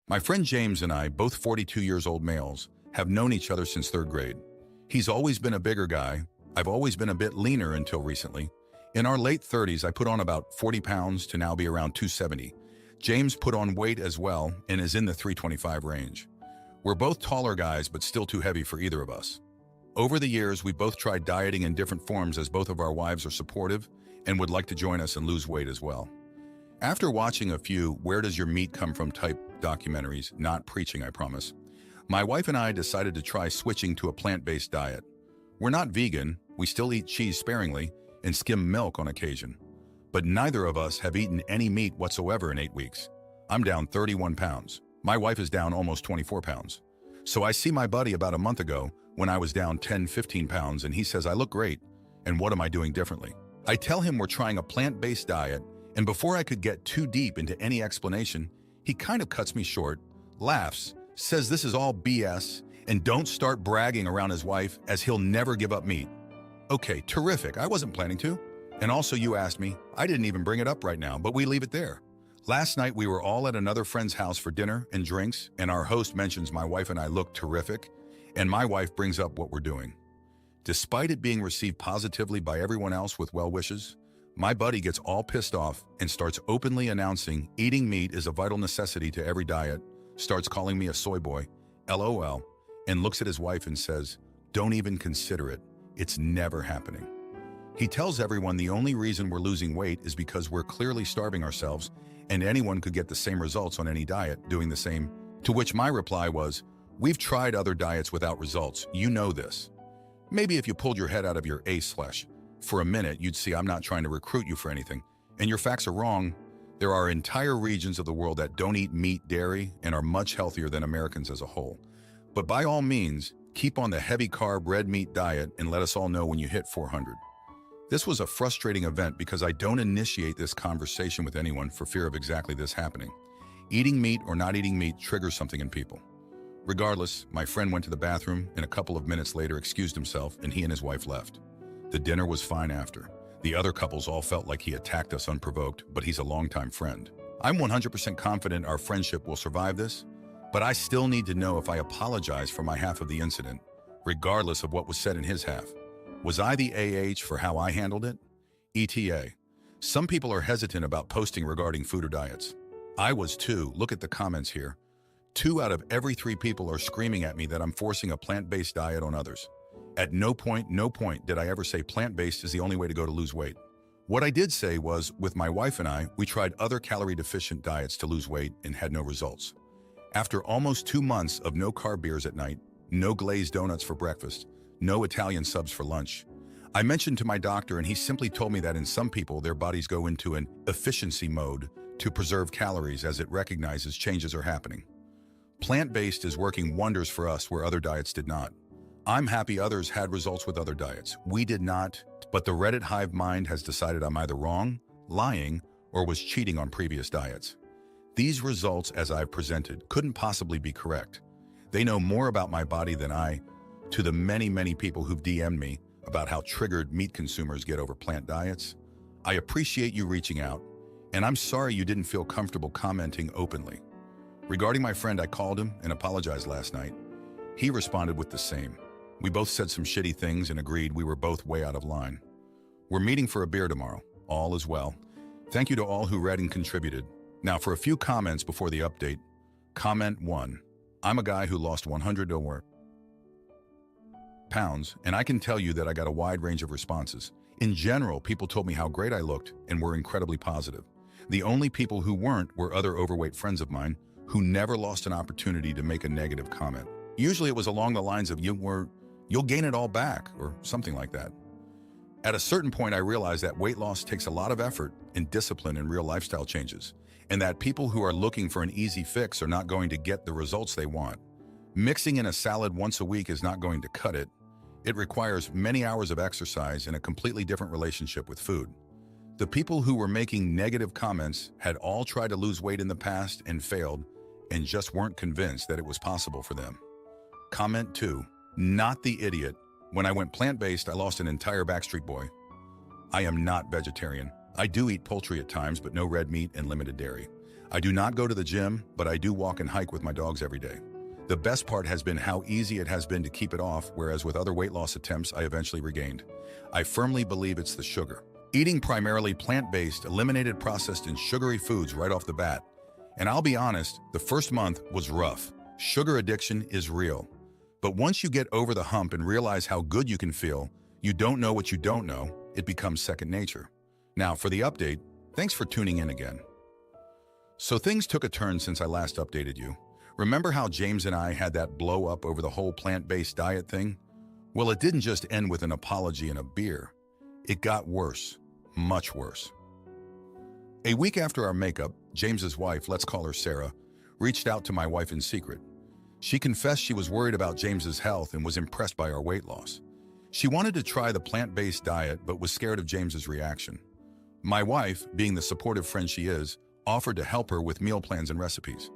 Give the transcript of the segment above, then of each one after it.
My friend James and I, both 42 years old males, have known each other since third grade. He's always been a bigger guy. I've always been a bit leaner until recently. In our late 30s, I put on about 40 pounds to now be around 270. James put on weight as well and is in the 325 range. We're both taller guys, but still too heavy for either of us. Over the years, we both tried dieting in different forms as both of our wives are supportive and would like to join us and lose weight as well. After watching a few "Where Does Your Meat Come From" type documentaries, not preaching, I promise, my wife and I decided to try switching to a plant-based diet. We're not vegan, we still eat cheese sparingly and skim milk on occasion. But neither of us have eaten any meat whatsoever in 8 weeks. I'm down 31 pounds. My wife is down almost 24 pounds. So I see my buddy about a month ago when I was down 10, 15 pounds and he says I look great, and what am I doing differently? I tell him we're trying a plant-based diet, and before I could get too deep into any explanation, he kind of cuts me short, laughs, says this is all BS, and don't start bragging around his wife as he'll never give up meat. Okay, terrific, I wasn't planning to. And also you asked me, I didn't even bring it up right now, but we leave it there. Last night we were all at another friend's house for dinner and drinks, and our host mentions my wife and I look terrific, and my wife brings up what we're doing. Despite it being received positively by everyone else with well wishes, my buddy gets all pissed off and starts openly announcing eating meat is a vital necessity to every diet, starts calling me a soy boy, LOL, and looks at his wife and says, don't even consider it, it's never happening. He tells everyone the only reason we're losing weight is because we're clearly starving ourselves and anyone could get the same results on any diet doing the same, to which my reply was, we've tried other diets without results, you know this. Maybe if you pulled your head out of your ace for a minute, you'd see I'm not trying to recruit you for anything, and your facts are wrong. There are entire regions of the world that don't eat meat, dairy, and are much healthier than Americans as a whole. But by all means, keep on the heavy carb red meat diet and let us all know when you hit 400. This was a frustrating event because I don't initiate this conversation with anyone for fear of exactly this happening. Eating meat or not eating meat triggers something in people. Regardless, my friend went to the bathroom and a couple of minutes later excused himself and he and his wife left. The dinner was fine after. The other couples all felt like he attacked us unprovoked, but he's a longtime friend. I'm 100% confident our friendship will survive this, but I still need to know if I apologize for my half of the incident, regardless of what was said in his half. Was I the AH for how I handled it? ETA. Some people are hesitant about posting regarding food or diets. I was too. Look at the comments here. 2 out of every 3 people are screaming at me that I'm forcing a plant-based diet on others. At no point did I ever say plant-based is the only way to go to lose weight. What I did say was, with my wife and I, we tried other calorie-deficient diets to lose weight and had no results. After almost 2 months of no carb beers at night, no glazed donuts for breakfast, no Italian subs for lunch, I mentioned to my doctor and he simply told me that in some people, their bodies go into an efficiency mode to preserve calories as it recognizes changes are happening. Plant-based is working wonders for us where other diets did not. I'm happy others had results with other diets. We did not, but the Reddit hive mind has decided I'm either wrong, lying, or was cheating on previous diets. These results, as I've presented, couldn't possibly be correct. They know more about my body than I. To the many people who've DM'd me about how triggered meat consumers get over plant diets, I appreciate you reaching out, and I'm sorry you didn't feel comfortable commenting openly. Regarding my friend, I called him and apologized last night. He responded with the same. We both said some shitty things and agreed we were both way out of line. We're meeting for a beer tomorrow. All is well. Thank you to all who read and contributed. Now for a few comments before the update. Comment 1. I'm a guy who lost 100 or pounds, and I can tell you that I got a wide range of responses. In general, people told me how great I looked and were incredibly positive. The only people who weren't were other overweight friends of mine who never lost an opportunity to make a negative comment. Usually it was along the lines of you'll gain it all back or something like that. At a certain point, I realized that weight loss takes a lot of effort and discipline and real lifestyle changes, and that people who are looking for an easy fix are not going to get the results they want. Mixing in a salad once a week is not going to cut it. It requires many hours of exercise and a completely different relationship with food. The people who were making negative comments had all tried to lose weight in the past and failed and just weren't convinced that it was possible for them. Comment 2. Not the idiot. When I went plant-based, I lost an entire Backstreet Boy. I am not vegetarian. I do eat poultry at times, but no red meat and limited dairy. I do not go to the gym, but I do walk and hike with my dogs every day. The best part has been how easy it has been to keep it off, whereas with other weight loss attempts I eventually regained. I firmly believe it's the sugar. Eating primarily plant-based, eliminated processed and sugary foods right off the bat. And I'll be honest, the first month was rough. Sugar addiction is real. But once you get over the hump and realize how good you can feel, you don't know what you don't know, it becomes second nature. Now, for the update, thanks for tuning in again. So things took a turn since I last updated you. Remember how James and I had that blow up over the whole plant-based diet thing? Well, it didn't just end with an apology and a beer. It got worse, much worse. A week after our makeup, James's wife, let's call her Sarah, reached out to my wife in secret. She confessed she was worried about James's health and was impressed by our weight loss. She wanted to try the plant-based diet but was scared of James's reaction. My wife, being the supportive friend she is, offered to help her with meal plans and recipes.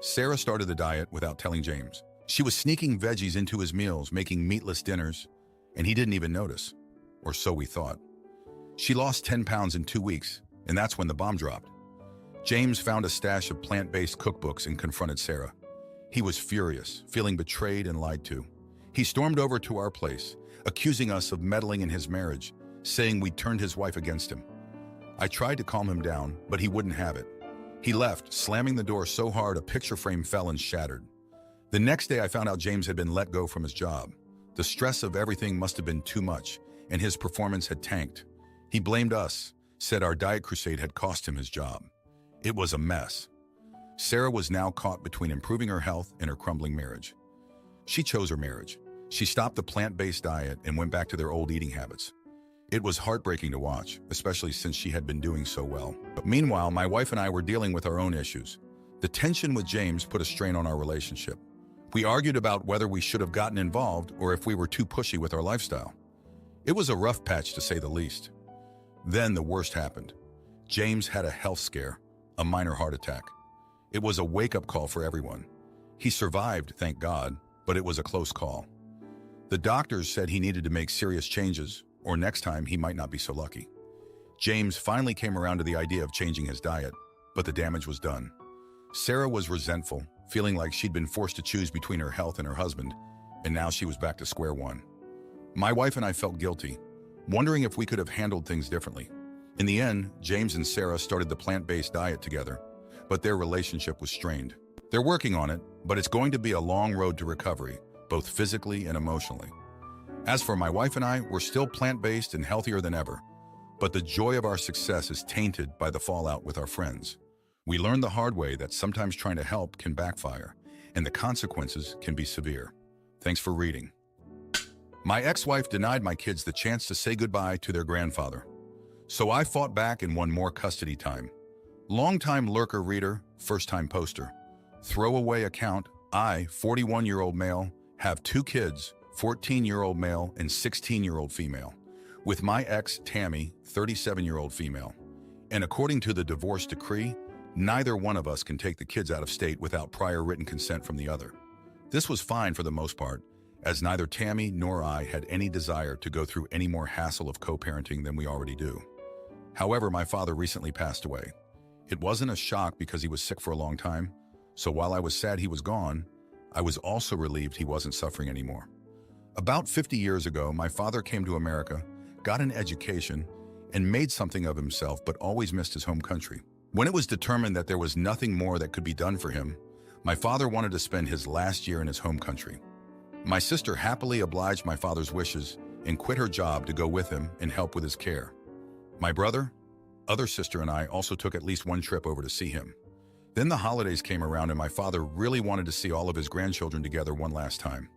Sarah started the diet without telling James. She was sneaking veggies into his meals, making meatless dinners, and he didn't even notice, or so we thought. She lost 10 pounds in 2 weeks, and that's when the bomb dropped. James found a stash of plant-based cookbooks and confronted Sarah. He was furious, feeling betrayed and lied to. He stormed over to our place, accusing us of meddling in his marriage, saying we'd turned his wife against him. I tried to calm him down, but he wouldn't have it. He left, slamming the door so hard a picture frame fell and shattered. The next day I found out James had been let go from his job. The stress of everything must have been too much, and his performance had tanked. He blamed us, said our diet crusade had cost him his job. It was a mess. Sarah was now caught between improving her health and her crumbling marriage. She chose her marriage. She stopped the plant-based diet and went back to their old eating habits. It was heartbreaking to watch, especially since she had been doing so well. But meanwhile, my wife and I were dealing with our own issues. The tension with James put a strain on our relationship. We argued about whether we should have gotten involved or if we were too pushy with our lifestyle. It was a rough patch, to say the least. Then the worst happened. James had a health scare, a minor heart attack. It was a wake-up call for everyone. He survived, thank God, but it was a close call. The doctors said he needed to make serious changes, or next time he might not be so lucky. James finally came around to the idea of changing his diet, but the damage was done. Sarah was resentful, feeling like she'd been forced to choose between her health and her husband, and now she was back to square one. My wife and I felt guilty, wondering if we could have handled things differently. In the end, James and Sarah started the plant-based diet together, but their relationship was strained. They're working on it, but it's going to be a long road to recovery, both physically and emotionally. As for my wife and I, we're still plant-based and healthier than ever, but the joy of our success is tainted by the fallout with our friends. We learned the hard way that sometimes trying to help can backfire, and the consequences can be severe. Thanks for reading. My ex-wife denied my kids the chance to say goodbye to their grandfather. So I fought back and won more custody time. Long-time lurker reader, first-time poster. Throwaway account, I, 41-year-old male, have 2 kids, 14-year-old male and 16-year-old female, with my ex, Tammy, 37-year-old female. And according to the divorce decree, neither one of us can take the kids out of state without prior written consent from the other. This was fine for the most part, as neither Tammy nor I had any desire to go through any more hassle of co-parenting than we already do. However, my father recently passed away. It wasn't a shock because he was sick for a long time, so while I was sad he was gone, I was also relieved he wasn't suffering anymore. About 50 years ago, my father came to America, got an education, and made something of himself, but always missed his home country. When it was determined that there was nothing more that could be done for him, my father wanted to spend his last year in his home country. My sister happily obliged my father's wishes and quit her job to go with him and help with his care. My brother, other sister, and I also took at least one trip over to see him. Then the holidays came around and my father really wanted to see all of his grandchildren together one last time.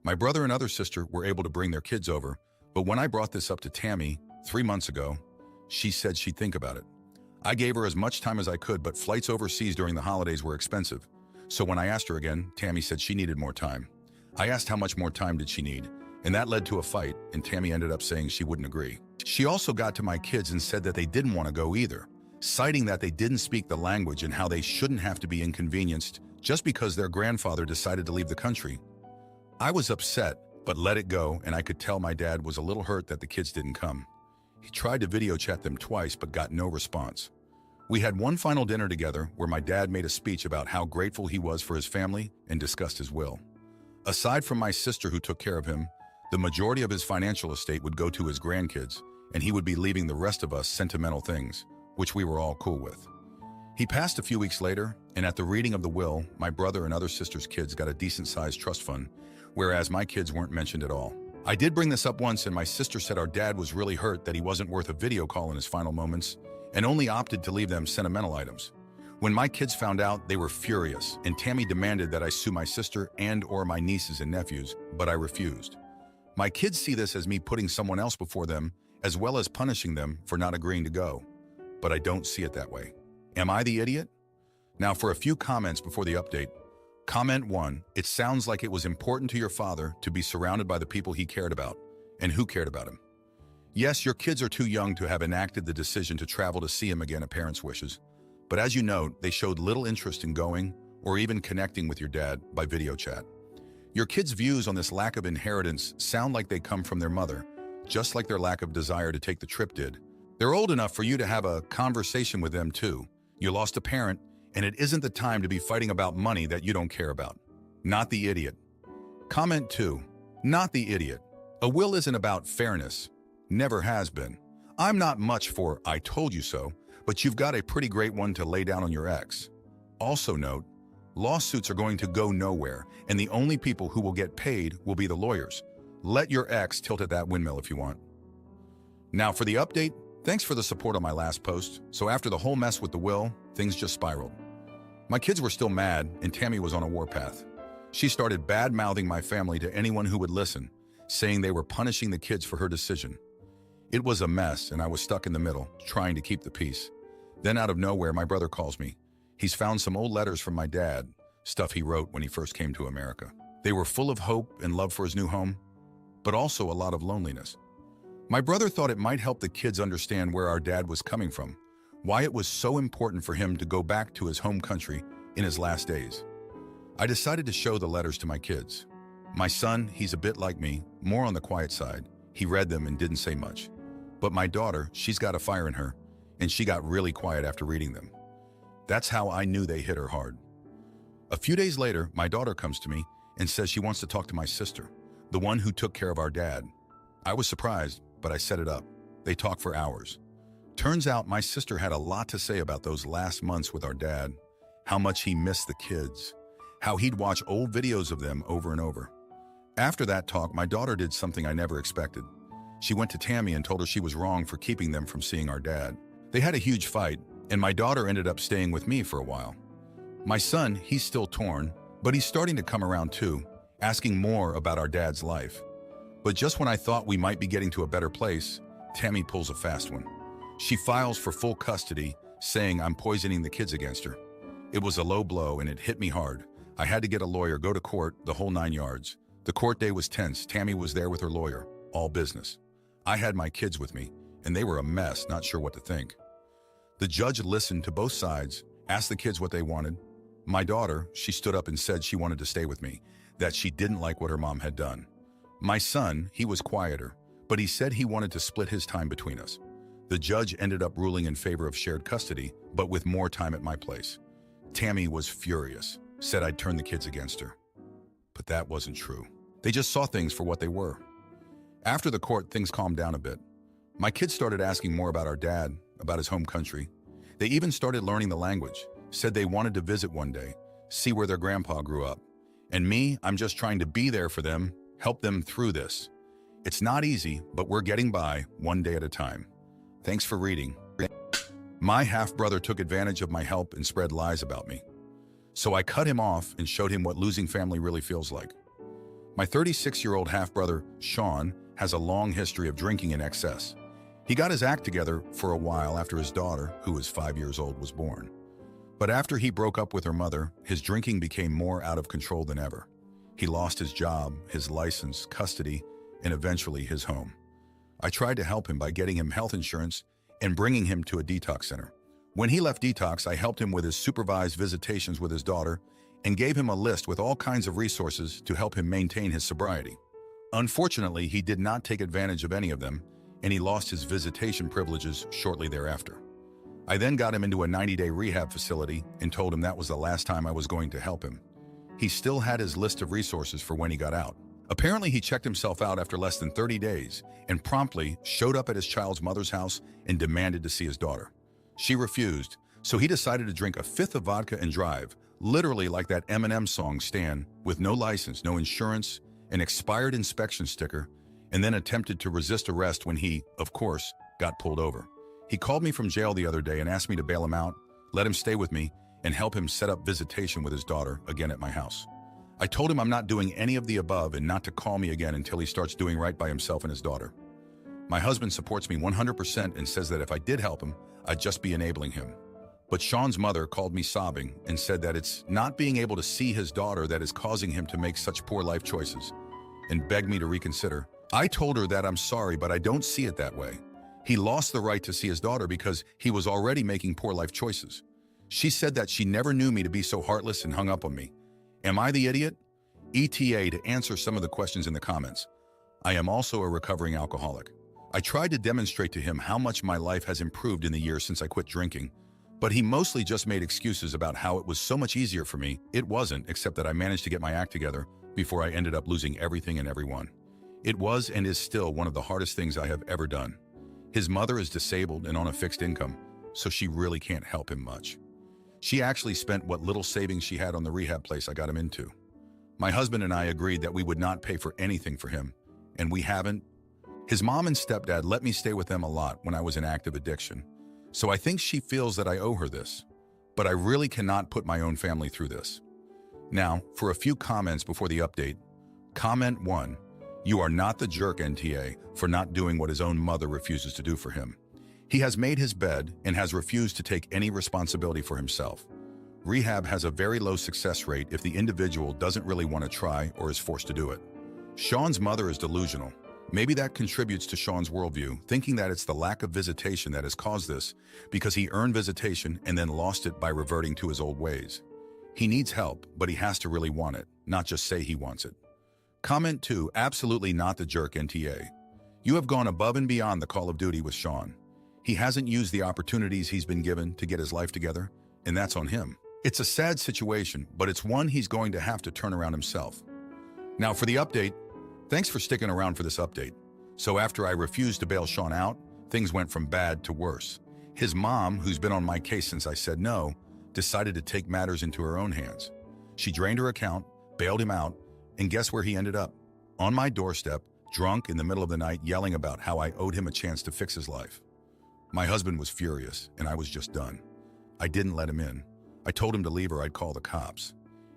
My brother and other sister were able to bring their kids over, but when I brought this up to Tammy 3 months ago, she said she'd think about it. I gave her as much time as I could, but flights overseas during the holidays were expensive. So when I asked her again, Tammy said she needed more time. I asked how much more time did she need, and that led to a fight, and Tammy ended up saying she wouldn't agree. She also got to my kids and said that they didn't want to go either, citing that they didn't speak the language and how they shouldn't have to be inconvenienced just because their grandfather decided to leave the country. I was upset, but let it go, and I could tell my dad was a little hurt that the kids didn't come. He tried to video chat them twice, but got no response. We had one final dinner together where my dad made a speech about how grateful he was for his family and discussed his will. Aside from my sister who took care of him, the majority of his financial estate would go to his grandkids, and he would be leaving the rest of us sentimental things, which we were all cool with. He passed a few weeks later, and at the reading of the will, my brother and other sister's kids got a decent-sized trust fund, whereas my kids weren't mentioned at all. I did bring this up once, and my sister said our dad was really hurt that he wasn't worth a video call in his final moments, and only opted to leave them sentimental items. When my kids found out, they were furious, and Tammy demanded that I sue my sister and/or my nieces and nephews, but I refused. My kids see this as me putting someone else before them, as well as punishing them for not agreeing to go. But I don't see it that way. Am I the idiot? Now for a few comments before the update. Comment 1, it sounds like it was important to your father to be surrounded by the people he cared about, and who cared about him. Yes, your kids are too young to have enacted the decision to travel to see him again at parents' wishes, but as you note, they showed little interest in going or even connecting with your dad by video chat. Your kids' views on this lack of inheritance sound like they come from their mother, just like their lack of desire to take the trip did. They're old enough for you to have a conversation with them too. You lost a parent, and it isn't the time to be fighting about money that you don't care about. Not the idiot. Comment 2, not the idiot. A will isn't about fairness. Never has been. I'm not much for "I told you so," but you've got a pretty great one to lay down on your ex. Also note, lawsuits are going to go nowhere, and the only people who will get paid will be the lawyers. Let your ex tilt at that windmill if you want. Now for the update, thanks for the support on my last post. So after the whole mess with the will, things just spiraled. My kids were still mad, and Tammy was on a warpath. She started bad-mouthing my family to anyone who would listen, saying they were punishing the kids for her decision. It was a mess, and I was stuck in the middle, trying to keep the peace. Then out of nowhere, my brother calls me. He's found some old letters from my dad, stuff he wrote when he first came to America. They were full of hope and love for his new home, but also a lot of loneliness. My brother thought it might help the kids understand where our dad was coming from, why it was so important for him to go back to his home country in his last days. I decided to show the letters to my kids. My son, he's a bit like me, more on the quiet side. He read them and didn't say much. But my daughter, she's got a fire in her, and she got really quiet after reading them. That's how I knew they hit her hard. A few days later, my daughter comes to me and says she wants to talk to my sister, the one who took care of our dad. I was surprised, but I set it up. They talked for hours. Turns out my sister had a lot to say about those last months with our dad, how much he missed the kids, how he'd watch old videos of them over and over. After that talk, my daughter did something I never expected. She went to Tammy and told her she was wrong for keeping them from seeing our dad. They had a huge fight, and my daughter ended up staying with me for a while. My son, he's still torn, but he's starting to come around too, asking more about our dad's life. But just when I thought we might be getting to a better place, Tammy pulls a fast one. She files for full custody, saying I'm poisoning the kids against her. It was a low blow, and it hit me hard. I had to get a lawyer, go to court, the whole 9 yards. The court day was tense. Tammy was there with her lawyer, all business. I had my kids with me, and they were a mess, not sure what to think. The judge listened to both sides, asked the kids what they wanted. My daughter, she stood up and said she wanted to stay with me, that she didn't like what her mom had done. My son, he was quieter, but he said he wanted to split his time between us. The judge ended up ruling in favor of shared custody, but with more time at my place. Tammy was furious, said I'd turn the kids against her. But that wasn't true. They just saw things for what they were. After the court, things calmed down a bit. My kids started asking more about our dad, about his home country. They even started learning the language, said they wanted to visit one day, see where their grandpa grew up. And me, I'm just trying to be there for them, help them through this. It's not easy, but we're getting by one day at a time. Thanks for reading. My half-brother took advantage of my help and spread lies about me. So I cut him off and showed him what losing family really feels like. My 36-year-old half-brother, Sean, has a long history of drinking in excess. He got his act together for a while after his daughter, who was 5 years old, was born. But after he broke up with her mother, his drinking became more out of control than ever. He lost his job, his license, custody, and eventually his home. I tried to help him by getting him health insurance and bringing him to a detox center. When he left detox, I helped him with his supervised visitations with his daughter and gave him a list with all kinds of resources to help him maintain his sobriety. Unfortunately, he did not take advantage of any of them, and he lost his visitation privileges shortly thereafter. I then got him into a 90-day rehab facility and told him that was the last time I was going to help him. He still had his list of resources for when he got out. Apparently, he checked himself out after less than 30 days and promptly showed up at his child's mother's house and demanded to see his daughter. She refused, so he decided to drink a fifth of vodka and drive, literally like that Eminem song Stan, with no license, no insurance, an expired inspection sticker, and then attempted to resist arrest when he, of course, got pulled over. He called me from jail the other day and asked me to bail him out, let him stay with me, and help him set up visitation with his daughter again at my house. I told him I'm not doing any of the above and not to call me again until he starts doing right by himself and his daughter. My husband supports me 100% and says that if I did help him, I'd just be enabling him. But Sean's mother called me sobbing and said that it's not being able to see his daughter that is causing him to make such poor life choices, and begged me to reconsider. I told her that I'm sorry, but I don't see it that way. He lost the right to see his daughter because he was already making poor life choices. She said that she never knew me to be so heartless and hung up on me. Am I the idiot? ETA to answer some of the questions in the comments. I am also a recovering alcoholic. I tried to demonstrate to him how much my life has improved in the years since I quit drinking, but he mostly just made excuses about how it was so much easier for me. It wasn't, except that I managed to get my act together before I ended up losing everything and everyone. It was and is still one of the hardest things I have ever done. His mother is disabled and on a fixed income, so she really can't help him much. She actually spent what little savings she had on the rehab place I got him into. My husband and I agreed that we would not pay for anything for him, and we haven't. His mom and stepdad let me stay with them a lot when I was in active addiction, so I think she feels that I owe her this, but I really cannot put my own family through this. Now, for a few comments before the update. Comment 1. You are not the jerk, NTA, for not doing what his own mother refuses to do for him. He has made his bed and has refused to take any responsibility for himself. Rehab has a very low success rate if the individual doesn't really want to try or is forced to do it. Sean's mother is delusional. Maybe that contributes to Sean's worldview, thinking that it's the lack of visitation that has caused this because he earned visitation and then lost it by reverting to his old ways. He needs help, but he has to really want it, not just say he wants it. Comment 2. Absolutely not the jerk, NTA. You have gone above and beyond the call of duty with Sean. He hasn't used the opportunities he's been given to get his life together, and that's on him. It's a sad situation, but it's one he's going to have to turn around himself. Now for the update. Thanks for sticking around for this update. So after I refused to bail Sean out, things went from bad to worse. His mom, who's been on my case since I said no, decided to take matters into her own hands. She drained her account, bailed him out, and guess where he ended up? On my doorstep, drunk in the middle of the night, yelling about how I owed him a chance to fix his life. My husband was furious, and I was just done. I didn't let him in. I told him to leave or I'd call the cops.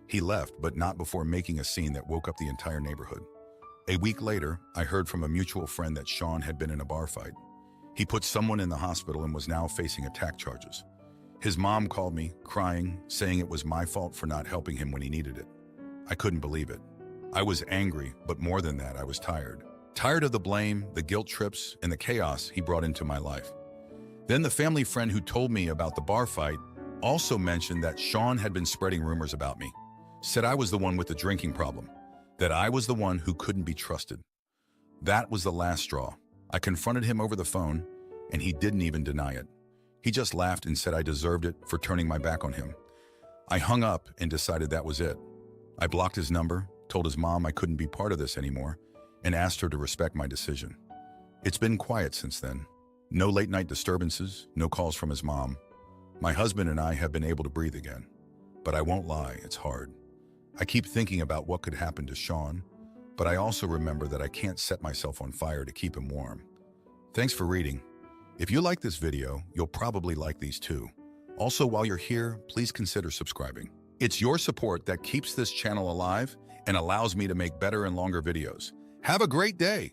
He left, but not before making a scene that woke up the entire neighborhood. A week later, I heard from a mutual friend that Sean had been in a bar fight. He put someone in the hospital and was now facing attack charges. His mom called me, crying, saying it was my fault for not helping him when he needed it. I couldn't believe it. I was angry, but more than that, I was tired. Tired of the blame, the guilt trips, and the chaos he brought into my life. Then the family friend who told me about the bar fight also mentioned that Sean had been spreading rumors about me. Said I was the one with the drinking problem. That I was the one who couldn't be trusted. That was the last straw. I confronted him over the phone, and he didn't even deny it. He just laughed and said I deserved it for turning my back on him. I hung up and decided that was it. I blocked his number, told his mom I couldn't be part of this anymore, and asked her to respect my decision. It's been quiet since then. No late-night disturbances, no calls from his mom. My husband and I have been able to breathe again. But I won't lie, it's hard. I keep thinking about what could happen to Sean, but I also remember that I can't set myself on fire to keep him warm. Thanks for reading. If you like this video, you'll probably like these too. Also, while you're here, please consider subscribing. It's your support that keeps this channel alive and allows me to make better and longer videos. Have a great day!